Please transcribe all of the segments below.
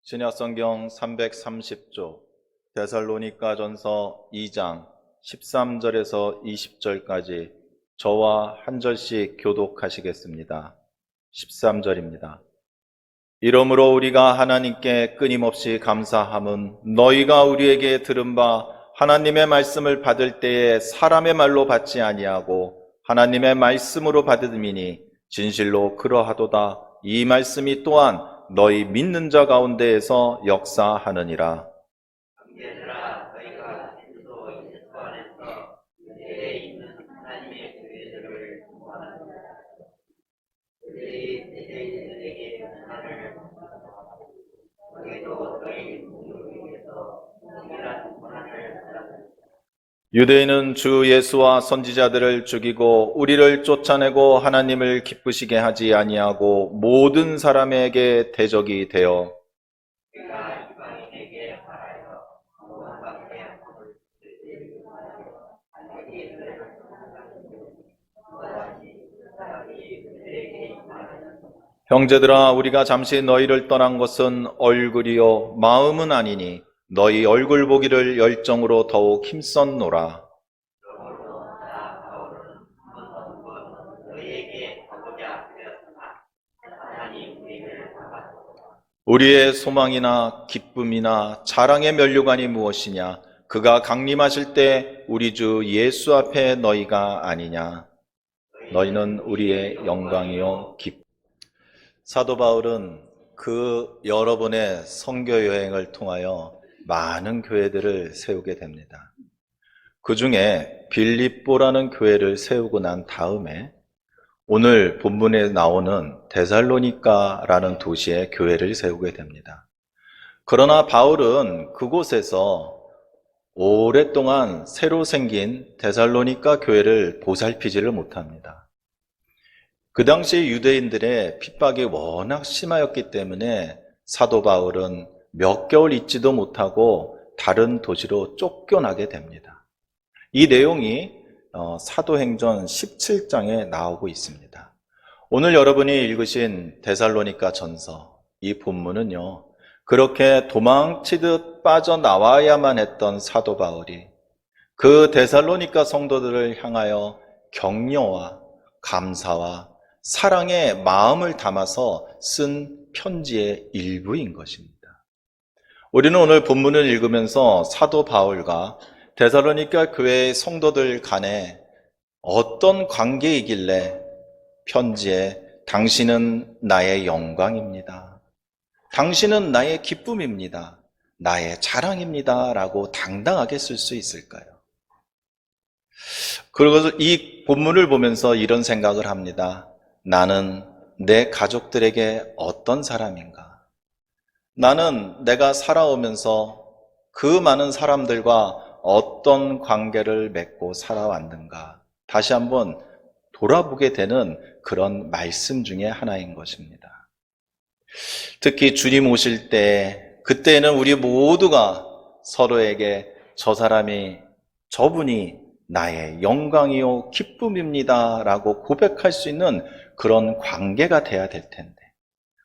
신약성경 330조 데살로니가전서 2장 13절에서 20절까지 저와 한 절씩 교독하시겠습니다. 13절입니다. 이러므로 우리가 하나님께 끊임없이 감사함은 너희가 우리에게 들은 바 하나님의 말씀을 받을 때에 사람의 말로 받지 아니하고 하나님의 말씀으로 받음이니 진실로 그러하도다. 이 말씀이 또한 너희 믿는 자 가운데에서 역사하느니라. 형제들아, 너희가 그리스도 예수 안에서 유대에 있는 하나님의 교회들을 공부하느니라. 그들이 세대인들에게 하나를 받았고 너희도 너희 공부를 위해서 동일한 권한을 받았느니라. 유대인은 주 예수와 선지자들을 죽이고 우리를 쫓아내고 하나님을 기쁘시게 하지 아니하고 모든 사람에게 대적이 되어 우리가 이방인에게 말하여 모함받게 함을 자기들을 또다시 사람이 그들에게 임하는 형제들아 우리가 잠시 너희를 떠난 것은 얼굴이요 마음은 아니니 너희 얼굴 보기를 열정으로 더욱 힘썼노라. 그러므로 나 바울은 한 번 너희에게 가보자 하였으나 하나님 우리를 막았도다. 우리의 소망이나 기쁨이나 자랑의 면류관이 무엇이냐? 그가 강림하실 때 우리 주 예수 앞에 너희가 아니냐? 너희는 우리의 영광이요 기쁨. 사도 바울은 그 여러 번의 선교 여행을 통하여 많은 교회들을 세우게 됩니다. 그 중에 빌립보라는 교회를 세우고 난 다음에 오늘 본문에 나오는 데살로니가라는 도시에 교회를 세우게 됩니다. 그러나 바울은 그곳에서 오랫동안 새로 생긴 데살로니가 교회를 보살피지를 못합니다. 그 당시 유대인들의 핍박이 워낙 심하였기 때문에 사도 바울은 몇 개월 있지도 못하고 다른 도시로 쫓겨나게 됩니다. 이 내용이 사도행전 17장에 나오고 있습니다. 오늘 여러분이 읽으신 데살로니가 전서, 이 본문은요, 그렇게 도망치듯 빠져나와야만 했던 사도 바울이 그 데살로니가 성도들을 향하여 격려와 감사와 사랑의 마음을 담아서 쓴 편지의 일부인 것입니다. 우리는 오늘 본문을 읽으면서 사도 바울과 데살로니가 교회의 성도들 간에 어떤 관계이길래 편지에 당신은 나의 영광입니다. 당신은 나의 기쁨입니다. 나의 자랑입니다. 라고 당당하게 쓸 수 있을까요? 그리고 이 본문을 보면서 이런 생각을 합니다. 나는 내 가족들에게 어떤 사람인가? 나는 내가 살아오면서 그 많은 사람들과 어떤 관계를 맺고 살아왔는가? 다시 한번 돌아보게 되는 그런 말씀 중에 하나인 것입니다. 특히 주님 오실 때, 그때는 우리 모두가 서로에게 저분이 나의 영광이요 기쁨입니다 라고 고백할 수 있는 그런 관계가 돼야 될 텐데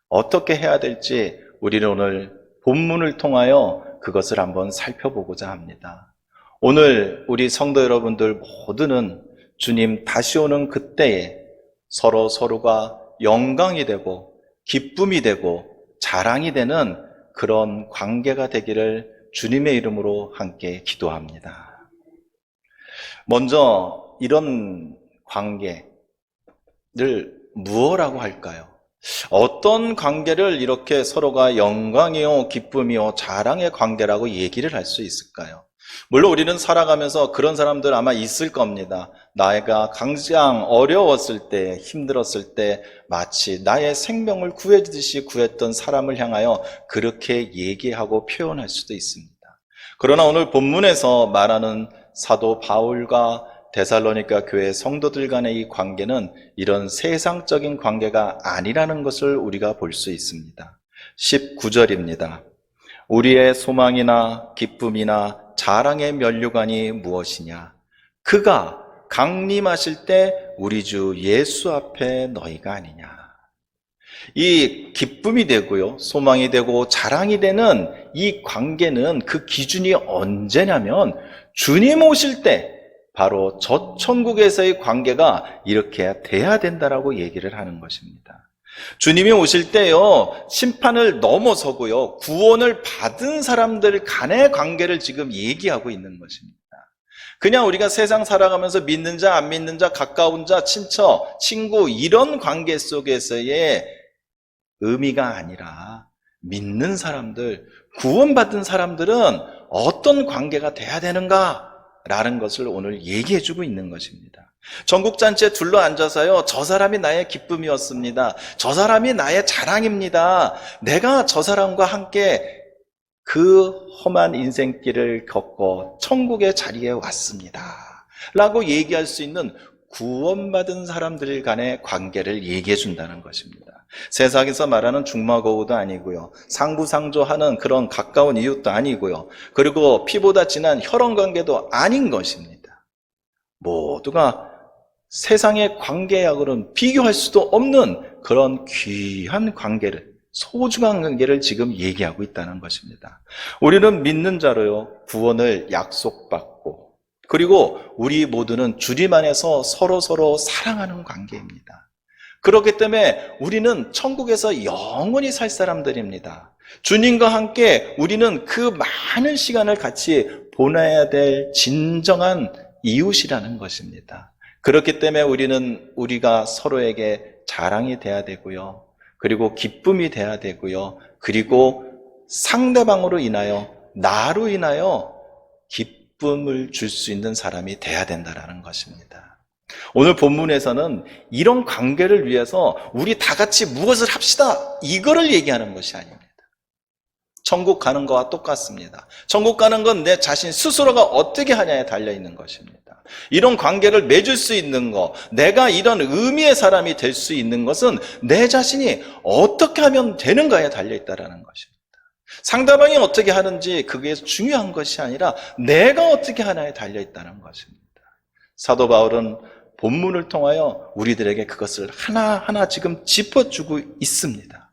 어떻게 해야 될지 우리는 오늘 본문을 통하여 그것을 한번 살펴보고자 합니다. 오늘 우리 성도 여러분들 모두는 주님 다시 오는 그때에 서로가 영광이 되고 기쁨이 되고 자랑이 되는 그런 관계가 되기를 주님의 이름으로 함께 기도합니다. 먼저 이런 관계를 무엇이라고 할까요? 어떤 관계를 이렇게 서로가 영광이요, 기쁨이요, 자랑의 관계라고 얘기를 할 수 있을까요? 물론 우리는 살아가면서 그런 사람들 아마 있을 겁니다. 나이가 가장 어려웠을 때, 힘들었을 때 마치 나의 생명을 구해주듯이 구했던 사람을 향하여 그렇게 얘기하고 표현할 수도 있습니다. 그러나 오늘 본문에서 말하는 사도 바울과 데살로니가 교회 성도들 간의 이 관계는 이런 세상적인 관계가 아니라는 것을 우리가 볼 수 있습니다. 19절입니다. 우리의 소망이나 기쁨이나 자랑의 면류관이 무엇이냐? 그가 강림하실 때 우리 주 예수 앞에 너희가 아니냐? 이 기쁨이 되고요, 소망이 되고 자랑이 되는 이 관계는 그 기준이 언제냐면 주님 오실 때 바로 저 천국에서의 관계가 이렇게 돼야 된다라고 얘기를 하는 것입니다. 주님이 오실 때요, 심판을 넘어서고요, 구원을 받은 사람들 간의 관계를 지금 얘기하고 있는 것입니다. 그냥 우리가 세상 살아가면서 믿는 자, 안 믿는 자, 가까운 자, 친척, 친구 이런 관계 속에서의 의미가 아니라 믿는 사람들, 구원받은 사람들은 어떤 관계가 돼야 되는가라는 것을 오늘 얘기해주고 있는 것입니다. 전국잔치에 둘러앉아서요, 저 사람이 나의 기쁨이었습니다. 저 사람이 나의 자랑입니다. 내가 저 사람과 함께 그 험한 인생길을 겪고 천국의 자리에 왔습니다 라고 얘기할 수 있는 구원받은 사람들 간의 관계를 얘기해 준다는 것입니다. 세상에서 말하는 중마고우도 아니고요, 상부상조하는 그런 가까운 이웃도 아니고요, 그리고 피보다 진한 혈연관계도 아닌 것입니다. 모두가 세상의 관계하고는 비교할 수도 없는 그런 귀한 관계를, 소중한 관계를 지금 얘기하고 있다는 것입니다. 우리는 믿는 자로요, 구원을 약속받고, 그리고 우리 모두는 주님 안에서 서로 사랑하는 관계입니다. 그렇기 때문에 우리는 천국에서 영원히 살 사람들입니다. 주님과 함께 우리는 그 많은 시간을 같이 보내야 될 진정한 이웃이라는 것입니다. 그렇기 때문에 우리가 서로에게 자랑이 돼야 되고요, 그리고 기쁨이 돼야 되고요, 그리고 상대방으로 인하여, 나로 인하여 기쁨을 줄 수 있는 사람이 돼야 된다는 것입니다. 오늘 본문에서는 이런 관계를 위해서 우리 다 같이 무엇을 합시다, 이거를 얘기하는 것이 아닙니다. 천국 가는 거와 똑같습니다. 천국 가는 건 내 자신 스스로가 어떻게 하냐에 달려있는 것입니다. 이런 관계를 맺을 수 있는 것, 내가 이런 의미의 사람이 될 수 있는 것은 내 자신이 어떻게 하면 되는가에 달려있다는 것입니다. 상대방이 어떻게 하는지 그게 중요한 것이 아니라 내가 어떻게 하나에 달려있다는 것입니다. 사도 바울은 본문을 통하여 우리들에게 그것을 하나하나 지금 짚어주고 있습니다.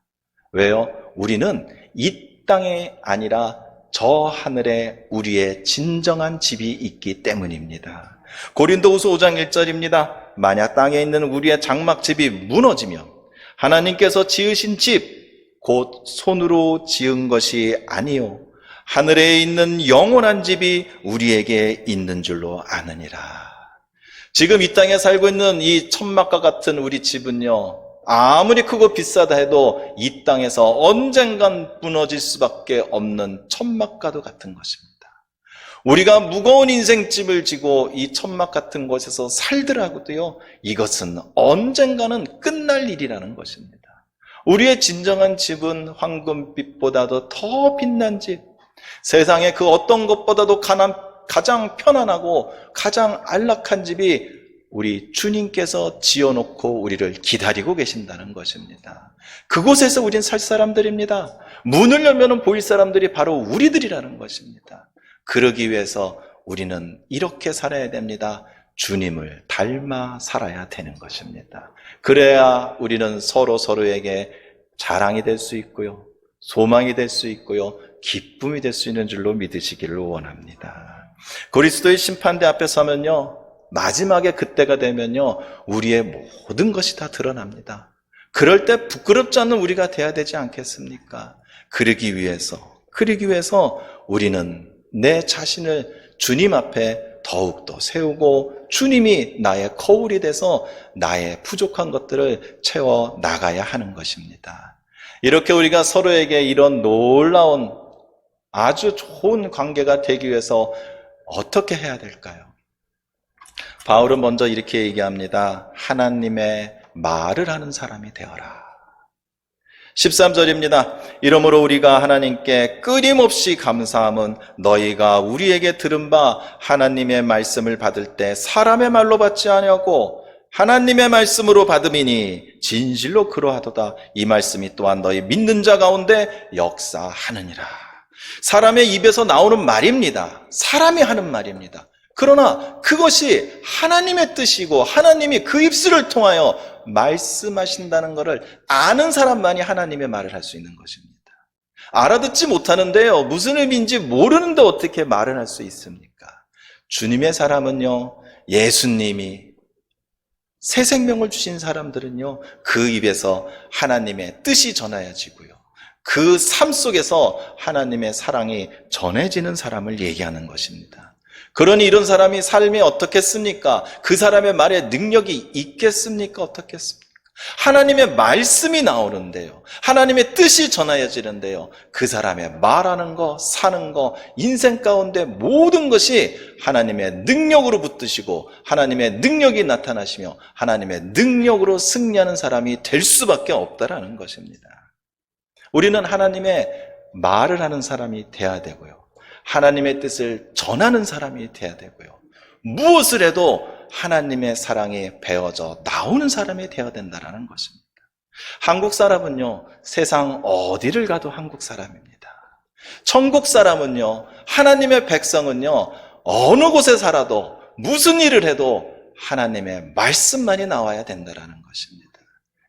왜요? 우리는 이 땅에 아니라 저 하늘에 우리의 진정한 집이 있기 때문입니다. 고린도후서 5장 1절입니다. 만약 땅에 있는 우리의 장막집이 무너지면 하나님께서 지으신 집 곧 손으로 지은 것이 아니요 하늘에 있는 영원한 집이 우리에게 있는 줄로 아느니라. 지금 이 땅에 살고 있는 이 천막과 같은 우리 집은요, 아무리 크고 비싸다 해도 이 땅에서 언젠간 무너질 수밖에 없는 천막과도 같은 것입니다. 우리가 무거운 인생짐을 지고 이 천막 같은 곳에서 살더라도요, 이것은 언젠가는 끝날 일이라는 것입니다. 우리의 진정한 집은 황금빛보다도 더 빛난 집, 세상의 그 어떤 것보다도 가장 편안하고 가장 안락한 집이 우리 주님께서 지어놓고 우리를 기다리고 계신다는 것입니다. 그곳에서 우린 살 사람들입니다. 문을 열면 보일 사람들이 바로 우리들이라는 것입니다. 그러기 위해서 우리는 이렇게 살아야 됩니다. 주님을 닮아 살아야 되는 것입니다. 그래야 우리는 서로에게 자랑이 될 수 있고요, 소망이 될 수 있고요, 기쁨이 될 수 있는 줄로 믿으시기를 원합니다. 그리스도의 심판대 앞에 서면요, 마지막에 그때가 되면요, 우리의 모든 것이 다 드러납니다. 그럴 때 부끄럽지 않는 우리가 돼야 되지 않겠습니까? 그러기 위해서 우리는 내 자신을 주님 앞에 더욱더 세우고 주님이 나의 거울이 돼서 나의 부족한 것들을 채워 나가야 하는 것입니다. 이렇게 우리가 서로에게 이런 놀라운 아주 좋은 관계가 되기 위해서 어떻게 해야 될까요? 바울은 먼저 이렇게 얘기합니다. 하나님의 말을 하는 사람이 되어라. 13절입니다. 이러므로 우리가 하나님께 끊임없이 감사함은 너희가 우리에게 들은 바 하나님의 말씀을 받을 때 사람의 말로 받지 아니하고 하나님의 말씀으로 받음이니 진실로 그러하도다. 이 말씀이 또한 너희 믿는 자 가운데 역사하느니라. 사람의 입에서 나오는 말입니다. 사람이 하는 말입니다. 그러나 그것이 하나님의 뜻이고 하나님이 그 입술을 통하여 말씀하신다는 것을 아는 사람만이 하나님의 말을 할 수 있는 것입니다. 알아듣지 못하는데요, 무슨 의미인지 모르는데 어떻게 말을 할 수 있습니까? 주님의 사람은요, 예수님이 새 생명을 주신 사람들은요, 그 입에서 하나님의 뜻이 전해지고요, 그 삶 속에서 하나님의 사랑이 전해지는 사람을 얘기하는 것입니다. 그러니 이런 사람이 삶이 어떻겠습니까? 그 사람의 말에 능력이 있겠습니까? 어떻겠습니까? 하나님의 말씀이 나오는데요, 하나님의 뜻이 전해지는데요, 그 사람의 말하는 거, 사는 거, 인생 가운데 모든 것이 하나님의 능력으로 붙드시고 하나님의 능력이 나타나시며 하나님의 능력으로 승리하는 사람이 될 수밖에 없다라는 것입니다. 우리는 하나님의 말을 하는 사람이 돼야 되고요, 하나님의 뜻을 전하는 사람이 돼야 되고요, 무엇을 해도 하나님의 사랑이 배어져 나오는 사람이 되어야 된다는 것입니다. 한국 사람은요, 세상 어디를 가도 한국 사람입니다. 천국 사람은요, 하나님의 백성은요, 어느 곳에 살아도 무슨 일을 해도 하나님의 말씀만이 나와야 된다는 것입니다.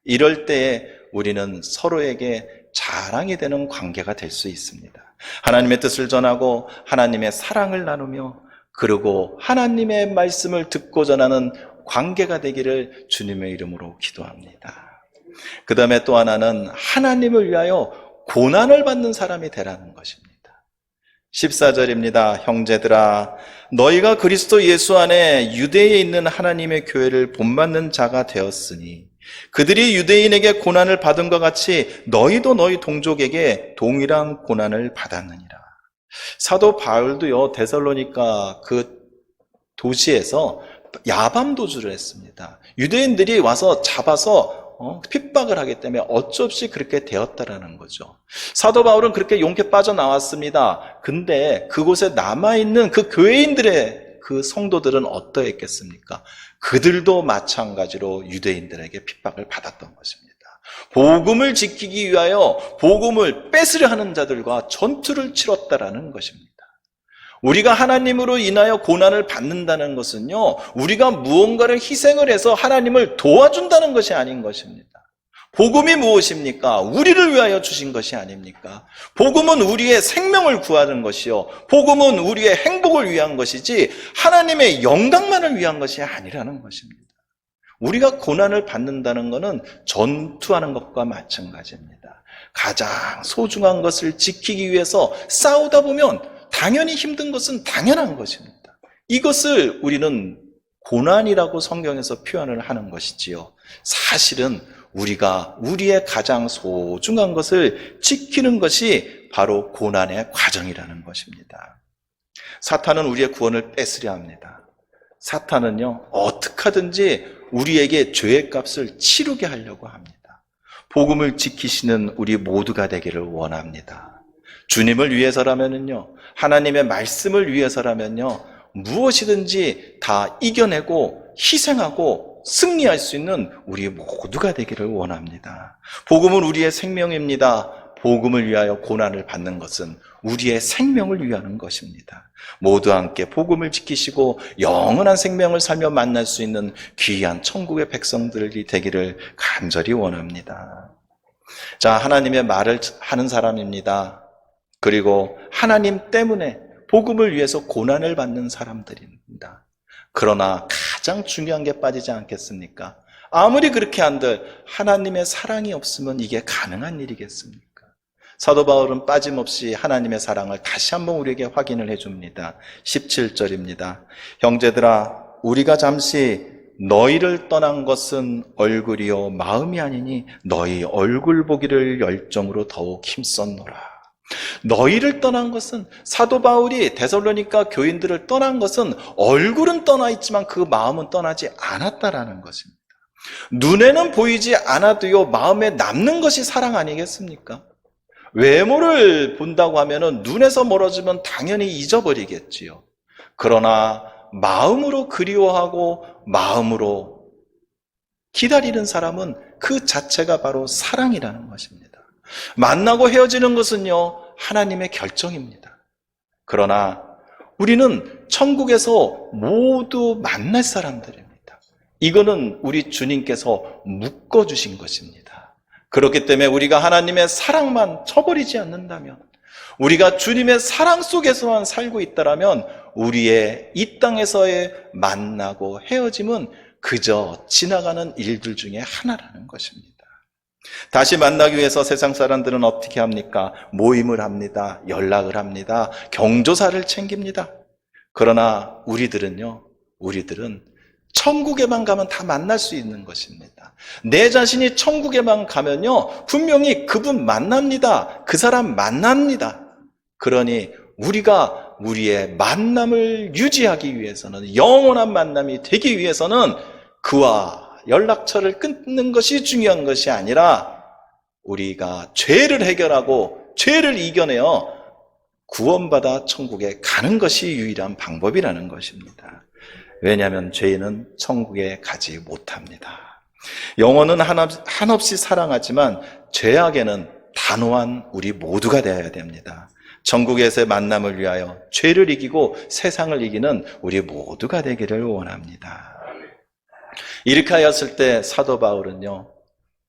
이럴 때에 우리는 서로에게 자랑이 되는 관계가 될 수 있습니다. 하나님의 뜻을 전하고 하나님의 사랑을 나누며 그리고 하나님의 말씀을 듣고 전하는 관계가 되기를 주님의 이름으로 기도합니다. 그 다음에 또 하나는 하나님을 위하여 고난을 받는 사람이 되라는 것입니다. 14절입니다. 형제들아, 너희가 그리스도 예수 안에 유대에 있는 하나님의 교회를 본받는 자가 되었으니 그들이 유대인에게 고난을 받은 것 같이 너희도 너희 동족에게 동일한 고난을 받았느니라. 사도 바울도요, 데살로니가 그 도시에서 야밤 도주를 했습니다. 유대인들이 와서 잡아서 핍박을 하기 때문에 어쩔 없이 그렇게 되었다라는 거죠. 사도 바울은 그렇게 용케 빠져나왔습니다. 근데 그곳에 남아있는 그 교회인들의 그 성도들은 어떠했겠습니까? 그들도 마찬가지로 유대인들에게 핍박을 받았던 것입니다. 복음을 지키기 위하여 복음을 뺏으려 하는 자들과 전투를 치렀다라는 것입니다. 우리가 하나님으로 인하여 고난을 받는다는 것은요, 우리가 무언가를 희생을 해서 하나님을 도와준다는 것이 아닌 것입니다. 복음이 무엇입니까? 우리를 위하여 주신 것이 아닙니까? 복음은 우리의 생명을 구하는 것이요, 복음은 우리의 행복을 위한 것이지 하나님의 영광만을 위한 것이 아니라는 것입니다. 우리가 고난을 받는다는 것은 전투하는 것과 마찬가지입니다. 가장 소중한 것을 지키기 위해서 싸우다 보면 당연히 힘든 것은 당연한 것입니다. 이것을 우리는 고난이라고 성경에서 표현을 하는 것이지요, 사실은 우리가 우리의 가장 소중한 것을 지키는 것이 바로 고난의 과정이라는 것입니다. 사탄은 우리의 구원을 뺏으려 합니다. 사탄은요, 어떻게 하든지 우리에게 죄의 값을 치르게 하려고 합니다. 복음을 지키시는 우리 모두가 되기를 원합니다. 주님을 위해서라면요, 하나님의 말씀을 위해서라면요, 무엇이든지 다 이겨내고 희생하고 승리할 수 있는 우리 모두가 되기를 원합니다. 복음은 우리의 생명입니다. 복음을 위하여 고난을 받는 것은 우리의 생명을 위하는 것입니다. 모두 함께 복음을 지키시고 영원한 생명을 살며 만날 수 있는 귀한 천국의 백성들이 되기를 간절히 원합니다. 자, 하나님의 말을 하는 사람입니다. 그리고 하나님 때문에 복음을 위해서 고난을 받는 사람들입니다. 그러나 가장 중요한 게 빠지지 않겠습니까? 아무리 그렇게 한들 하나님의 사랑이 없으면 이게 가능한 일이겠습니까? 사도 바울은 빠짐없이 하나님의 사랑을 다시 한번 우리에게 확인을 해줍니다. 17절입니다. 형제들아, 우리가 잠시 너희를 떠난 것은 얼굴이요 마음이 아니니 너희 얼굴 보기를 열정으로 더욱 힘썼노라. 너희를 떠난 것은, 사도 바울이 데살로니가 교인들을 떠난 것은 얼굴은 떠나 있지만 그 마음은 떠나지 않았다라는 것입니다. 눈에는 보이지 않아도요, 마음에 남는 것이 사랑 아니겠습니까? 외모를 본다고 하면은 눈에서 멀어지면 당연히 잊어버리겠지요. 그러나 마음으로 그리워하고 마음으로 기다리는 사람은 그 자체가 바로 사랑이라는 것입니다. 만나고 헤어지는 것은요, 하나님의 결정입니다. 그러나 우리는 천국에서 모두 만날 사람들입니다. 이거는 우리 주님께서 묶어주신 것입니다. 그렇기 때문에 우리가 하나님의 사랑만 쳐버리지 않는다면, 우리가 주님의 사랑 속에서만 살고 있다면 우리의 이 땅에서의 만나고 헤어짐은 그저 지나가는 일들 중에 하나라는 것입니다. 다시 만나기 위해서 세상 사람들은 어떻게 합니까? 모임을 합니다. 연락을 합니다. 경조사를 챙깁니다. 그러나 우리들은 천국에만 가면 다 만날 수 있는 것입니다. 내 자신이 천국에만 가면요, 분명히 그분 만납니다. 그 사람 만납니다. 그러니 우리가 우리의 만남을 유지하기 위해서는, 영원한 만남이 되기 위해서는 그와 연락처를 끊는 것이 중요한 것이 아니라 우리가 죄를 해결하고 죄를 이겨내어 구원받아 천국에 가는 것이 유일한 방법이라는 것입니다. 왜냐하면 죄인은 천국에 가지 못합니다. 영혼은 한없이 사랑하지만 죄악에는 단호한 우리 모두가 되어야 됩니다. 천국에서의 만남을 위하여 죄를 이기고 세상을 이기는 우리 모두가 되기를 원합니다. 이렇게 하였을 때 사도 바울은요,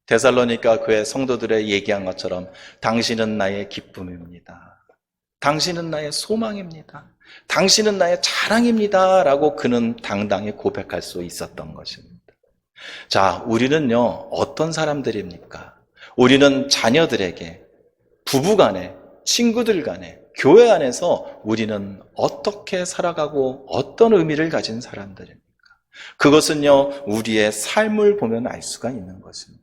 데살로니가 교회 성도들의 얘기한 것처럼 당신은 나의 기쁨입니다. 당신은 나의 소망입니다. 당신은 나의 자랑입니다. 라고 그는 당당히 고백할 수 있었던 것입니다. 자, 우리는요, 어떤 사람들입니까? 우리는 자녀들에게, 부부간에, 친구들 간에, 교회 안에서 우리는 어떻게 살아가고 어떤 의미를 가진 사람들입니까? 그것은요, 우리의 삶을 보면 알 수가 있는 것입니다.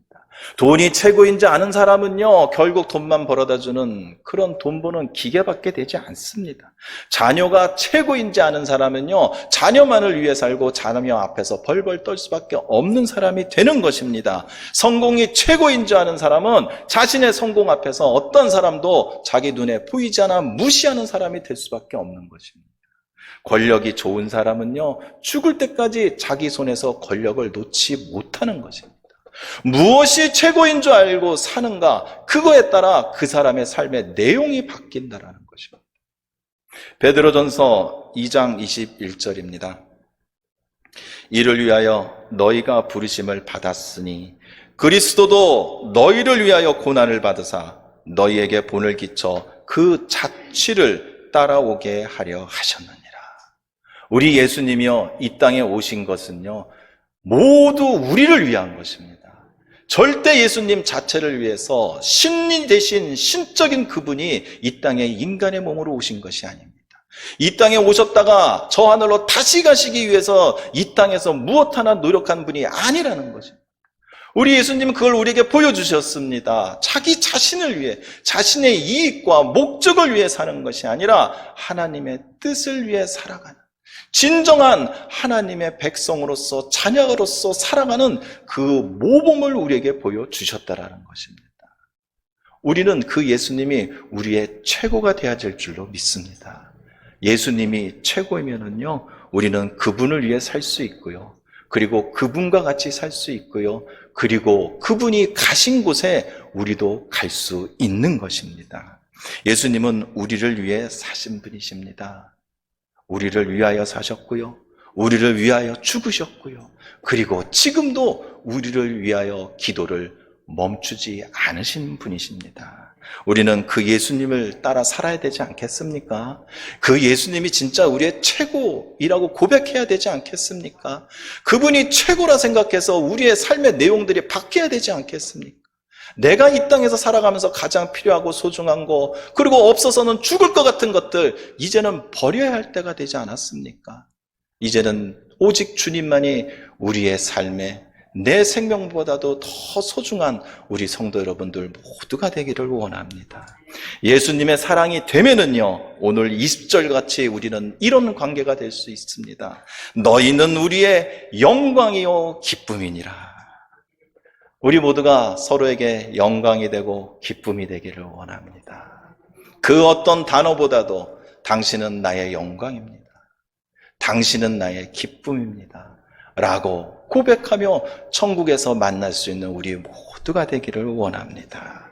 돈이 최고인지 아는 사람은요, 결국 돈만 벌어다 주는 그런 돈 버는 기계밖에 되지 않습니다. 자녀가 최고인지 아는 사람은요, 자녀만을 위해 살고 자녀 앞에서 벌벌 떨 수밖에 없는 사람이 되는 것입니다. 성공이 최고인 줄 아는 사람은 자신의 성공 앞에서 어떤 사람도 자기 눈에 보이지 않아 무시하는 사람이 될 수밖에 없는 것입니다. 권력이 좋은 사람은요, 죽을 때까지 자기 손에서 권력을 놓지 못하는 것입니다. 무엇이 최고인 줄 알고 사는가, 그거에 따라 그 사람의 삶의 내용이 바뀐다라는 것입니다. 베드로전서 2장 21절입니다. 이를 위하여 너희가 부르심을 받았으니 그리스도도 너희를 위하여 고난을 받으사 너희에게 본을 끼쳐 그 자취를 따라오게 하려 하셨느니라. 우리 예수님이요, 이 땅에 오신 것은요, 모두 우리를 위한 것입니다. 절대 예수님 자체를 위해서 신이 되신 신적인 그분이 이 땅에 인간의 몸으로 오신 것이 아닙니다. 이 땅에 오셨다가 저 하늘로 다시 가시기 위해서 이 땅에서 무엇 하나 노력한 분이 아니라는 것입니다. 우리 예수님은 그걸 우리에게 보여주셨습니다. 자기 자신을 위해, 자신의 이익과 목적을 위해 사는 것이 아니라 하나님의 뜻을 위해 살아가는, 진정한 하나님의 백성으로서, 자녀로서 살아가는 그 모범을 우리에게 보여주셨다라는 것입니다. 우리는 그 예수님이 우리의 최고가 되어야 될 줄로 믿습니다. 예수님이 최고이면은요, 우리는 그분을 위해 살 수 있고요, 그리고 그분과 같이 살 수 있고요, 그리고 그분이 가신 곳에 우리도 갈 수 있는 것입니다. 예수님은 우리를 위해 사신 분이십니다. 우리를 위하여 사셨고요, 우리를 위하여 죽으셨고요, 그리고 지금도 우리를 위하여 기도를 멈추지 않으신 분이십니다. 우리는 그 예수님을 따라 살아야 되지 않겠습니까? 그 예수님이 진짜 우리의 최고이라고 고백해야 되지 않겠습니까? 그분이 최고라 생각해서 우리의 삶의 내용들이 바뀌어야 되지 않겠습니까? 내가 이 땅에서 살아가면서 가장 필요하고 소중한 거, 그리고 없어서는 죽을 것 같은 것들, 이제는 버려야 할 때가 되지 않았습니까? 이제는 오직 주님만이 우리의 삶에 내 생명보다도 더 소중한 우리 성도 여러분들 모두가 되기를 원합니다. 예수님의 사랑이 되면은요, 오늘 20절 같이 우리는 이런 관계가 될 수 있습니다. 너희는 우리의 영광이요 기쁨이니라. 우리 모두가 서로에게 영광이 되고 기쁨이 되기를 원합니다. 그 어떤 단어보다도 당신은 나의 영광입니다. 당신은 나의 기쁨입니다. 라고 고백하며 천국에서 만날 수 있는 우리 모두가 되기를 원합니다.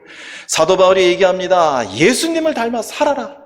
사도 바울이 얘기합니다. 예수님을 닮아 살아라.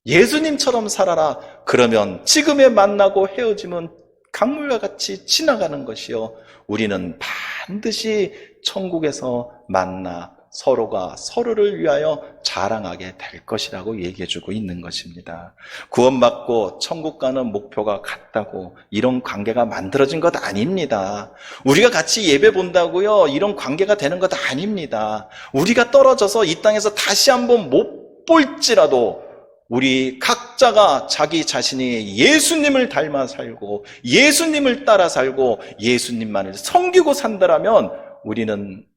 예수님처럼 살아라. 그러면 지금에 만나고 헤어짐은 강물과 같이 지나가는 것이요. 우리는 반드시 천국에서 만나 서로가 서로를 위하여 자랑하게 될 것이라고 얘기해주고 있는 것입니다. 구원받고 천국 가는 목표가 같다고 이런 관계가 만들어진 것 아닙니다. 우리가 같이 예배 본다고요, 이런 관계가 되는 것 아닙니다. 우리가 떨어져서 이 땅에서 다시 한번 못 볼지라도 우리 각자가 자기 자신이 예수님을 닮아 살고 예수님을 따라 살고 예수님만을 섬기고 산다라면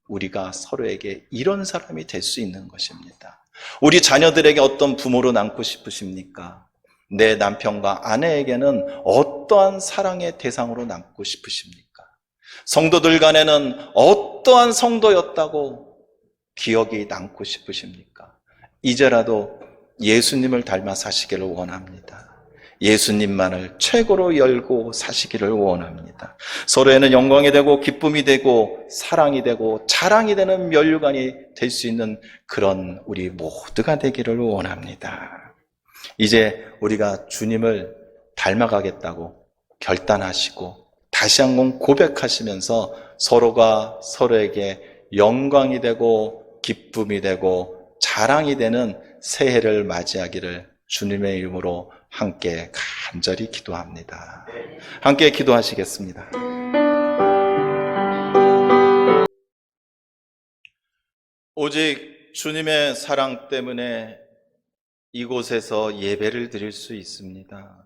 우리가 서로에게 이런 사람이 될 수 있는 것입니다. 우리 자녀들에게 어떤 부모로 남고 싶으십니까? 내 남편과 아내에게는 어떠한 사랑의 대상으로 남고 싶으십니까? 성도들 간에는 어떠한 성도였다고 기억이 남고 싶으십니까? 이제라도 예수님을 닮아 사시기를 원합니다. 예수님만을 최고로 열고 사시기를 원합니다. 서로에는 영광이 되고 기쁨이 되고 사랑이 되고 자랑이 되는 면류관이 될 수 있는 그런 우리 모두가 되기를 원합니다. 이제 우리가 주님을 닮아가겠다고 결단하시고 다시 한번 고백하시면서 서로가 서로에게 영광이 되고 기쁨이 되고 자랑이 되는 새해를 맞이하기를 주님의 이름으로 함께 간절히 기도합니다. 함께 기도하시겠습니다. 오직 주님의 사랑 때문에 이곳에서 예배를 드릴 수 있습니다.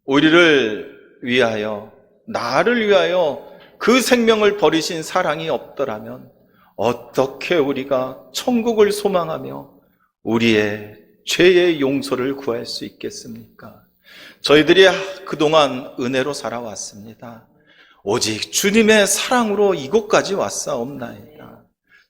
우리를 위하여, 나를 위하여 그 생명을 버리신 사랑이 없더라면 어떻게 우리가 천국을 소망하며 우리의 죄의 용서를 구할 수 있겠습니까? 저희들이 그동안 은혜로 살아왔습니다. 오직 주님의 사랑으로 이곳까지 왔사옵나이다.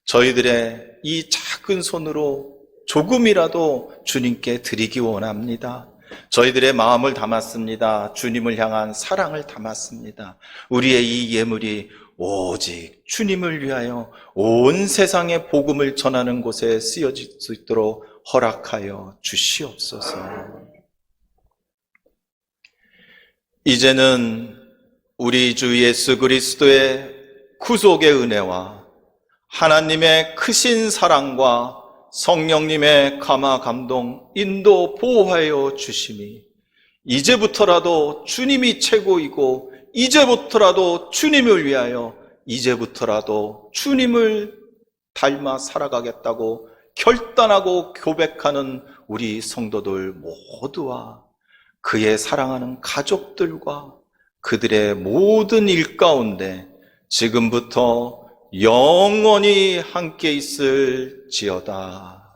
저희들의 이 작은 손으로 조금이라도 주님께 드리기 원합니다. 저희들의 마음을 담았습니다. 주님을 향한 사랑을 담았습니다. 우리의 이 예물이 오직 주님을 위하여 온 세상에 복음을 전하는 곳에 쓰여질 수 있도록 허락하여 주시옵소서. 이제는 우리 주 예수 그리스도의 구속의 은혜와 하나님의 크신 사랑과 성령님의 감화 감동 인도 보호하여 주심이 이제부터라도 주님이 최고이고 이제부터라도 주님을 위하여 이제부터라도 주님을 닮아 살아가겠다고 결단하고 고백하는 우리 성도들 모두와 그의 사랑하는 가족들과 그들의 모든 일 가운데 지금부터 영원히 함께 있을지어다.